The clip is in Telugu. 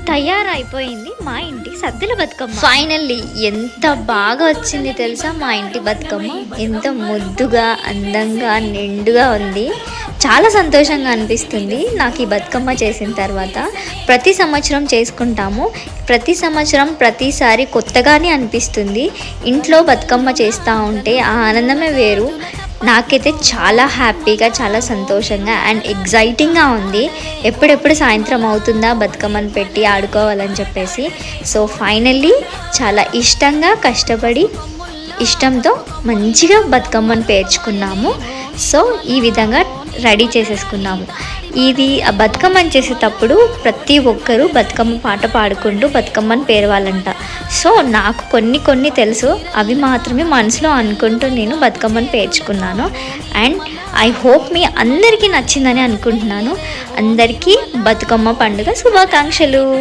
తయారైపోయింది మా ఇంటి సద్దుల బతుకమ్మ. ఫైనల్లీ ఎంత బాగా వచ్చింది తెలుసా మా ఇంటి బతుకమ్మ. ఎంత ముద్దుగా అందంగా నిండుగా ఉంది. చాలా సంతోషంగా అనిపిస్తుంది నాకు ఈ బతుకమ్మ చేసిన తర్వాత. ప్రతి సంవత్సరం చేసుకుంటాము, ప్రతి సంవత్సరం ప్రతిసారి కొత్తగానే అనిపిస్తుంది. ఇంట్లో బతుకమ్మ చేస్తూ ఉంటే ఆ ఆనందమే వేరు. నాకైతే చాలా హ్యాపీగా, చాలా సంతోషంగా అండ్ ఎగ్జైటింగ్గా ఉంది. ఎప్పుడెప్పుడు సాయంత్రం అవుతుందా బతుకమ్మను పెట్టి ఆడుకోవాలని చెప్పేసి. సో ఫైనల్లీ చాలా ఇష్టంగా కష్టపడి ఇష్టంతో మంచిగా బతుకమ్మను పేర్చుకున్నాము. సో ఈ విధంగా రెడీ చేసేసుకున్నాము. ఇది ఆ బతుకమ్మని చేసేటప్పుడు ప్రతి ఒక్కరూ బతుకమ్మ పాట పాడుకుంటూ బతుకమ్మని పేరవాలంట. సో నాకు కొన్ని తెలుసు, అవి మాత్రమే మనసులో అనుకుంటూ నేను బతుకమ్మని పేర్చుకున్నాను. అండ్ ఐ హోప్ మీ అందరికీ నచ్చిందని అనుకుంటున్నాను. అందరికీ బతుకమ్మ పండుగ శుభాకాంక్షలు.